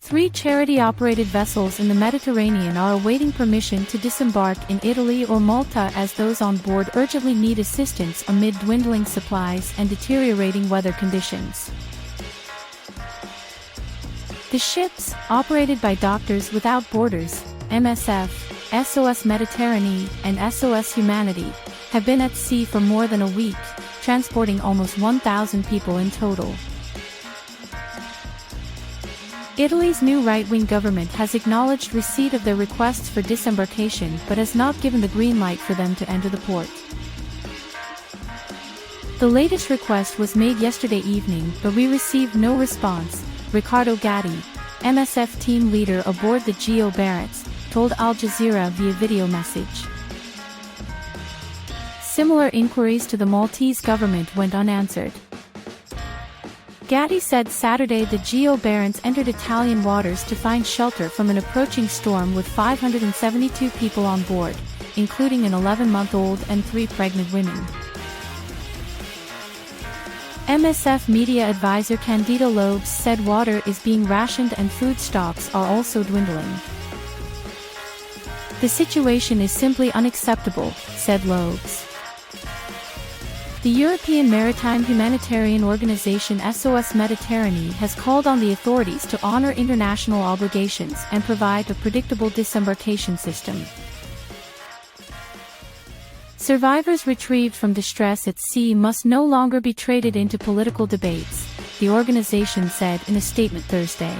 3 charity-operated vessels in the Mediterranean are awaiting permission to disembark in Italy or Malta as those on board urgently need assistance amid dwindling supplies and deteriorating weather conditions. The ships, operated by Doctors Without Borders, MSF, SOS Mediterranee, and SOS Humanity, have been at sea for more than a week, transporting almost 1,000 people in total. Italy's new right-wing government has acknowledged receipt of their requests for disembarkation but has not given the green light for them to enter the port. The latest request was made yesterday evening, but we received no response, Riccardo Gatti, MSF team leader aboard the NGO Barents, told Al Jazeera via video message. Similar inquiries to the Maltese government went unanswered. Gatti said Saturday the NGO Barents entered Italian waters to find shelter from an approaching storm with 572 people on board, including an 11-month-old and 3 pregnant women. MSF media advisor Candida Lobes said water is being rationed and food stocks are also dwindling. The situation is simply unacceptable, said Lobes. The European maritime humanitarian organization SOS Mediterranee has called on the authorities to honor international obligations and provide a predictable disembarkation system. Survivors retrieved from distress at sea must no longer be traded into political debates, the organization said in a statement Thursday.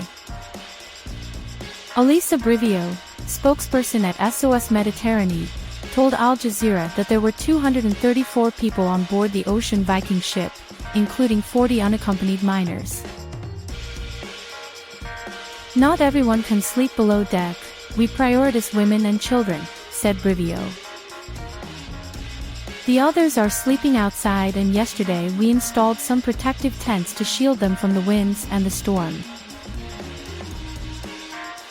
Elisa Brivio, spokesperson at SOS Mediterranee, told Al Jazeera that there were 234 people on board the Ocean Viking ship, including 40 unaccompanied minors. Not everyone can sleep below deck, we prioritize women and children, said Brivio. The others are sleeping outside, and yesterday we installed some protective tents to shield them from the winds and the storm.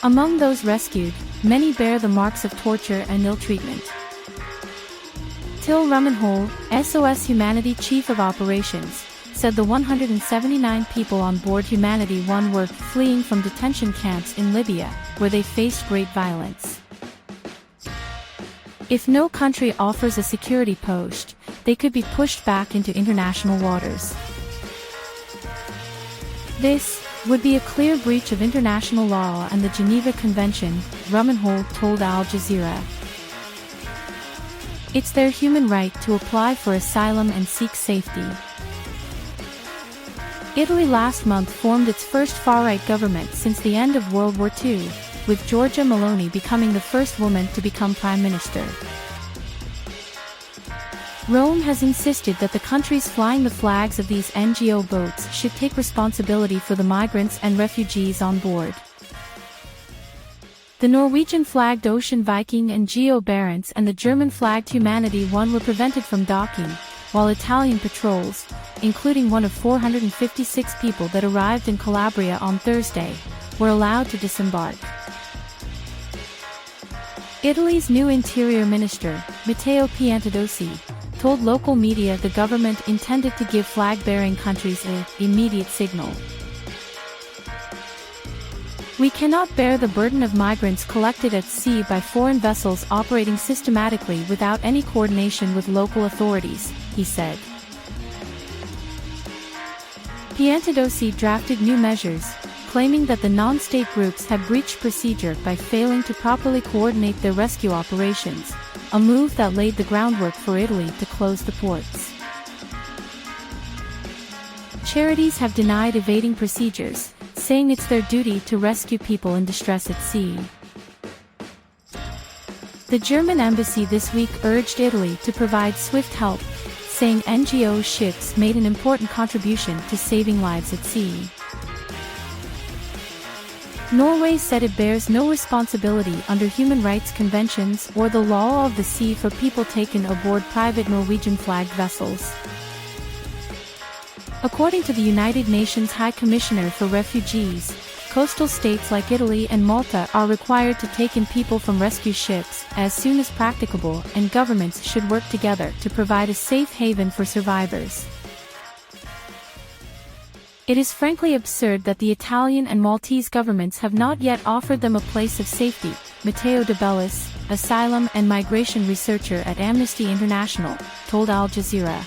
Among those rescued, many bear the marks of torture and ill treatment. Till Rumenhol, SOS Humanity Chief of Operations, said the 179 people on board Humanity 1 were fleeing from detention camps in Libya, where they faced great violence. If no country offers a security post, they could be pushed back into international waters. This would be a clear breach of international law and the Geneva Convention, Rumenhol told Al Jazeera. It's their human right to apply for asylum and seek safety. Italy last month formed its first far-right government since the end of World War II, with Giorgia Meloni becoming the first woman to become prime minister. Rome has insisted that the countries flying the flags of these NGO boats should take responsibility for the migrants and refugees on board. The Norwegian-flagged Ocean Viking and NGO Barents and the German-flagged Humanity 1 were prevented from docking, while Italian patrols, including one of 456 people that arrived in Calabria on Thursday, were allowed to disembark. Italy's new Interior Minister, Matteo Piantedosi, told local media the government intended to give flag-bearing countries an immediate signal. We cannot bear the burden of migrants collected at sea by foreign vessels operating systematically without any coordination with local authorities, he said. Piantedosi drafted new measures, claiming that the non-state groups had breached procedure by failing to properly coordinate their rescue operations, a move that laid the groundwork for Italy to close the ports. Charities have denied evading procedures, saying it's their duty to rescue people in distress at sea. The German embassy this week urged Italy to provide swift help, saying NGO ships made an important contribution to saving lives at sea. Norway said it bears no responsibility under human rights conventions or the law of the sea for people taken aboard private Norwegian-flagged vessels. According to the United Nations High Commissioner for Refugees, coastal states like Italy and Malta are required to take in people from rescue ships as soon as practicable, and governments should work together to provide a safe haven for survivors. It is frankly absurd that the Italian and Maltese governments have not yet offered them a place of safety, Matteo De Bellis, asylum and migration researcher at Amnesty International, told Al Jazeera.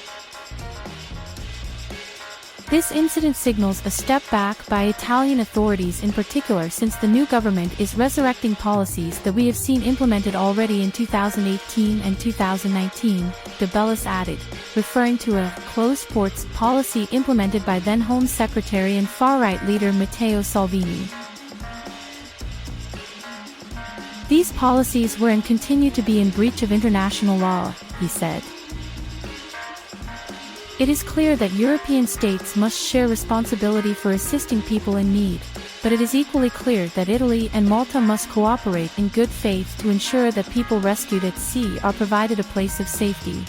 This incident signals a step back by Italian authorities in particular, since the new government is resurrecting policies that we have seen implemented already in 2018 and 2019, De Bellis added, referring to a closed ports policy implemented by then Home Secretary and far-right leader Matteo Salvini. These policies were and continue to be in breach of international law, he said. It is clear that European states must share responsibility for assisting people in need, but it is equally clear that Italy and Malta must cooperate in good faith to ensure that people rescued at sea are provided a place of safety.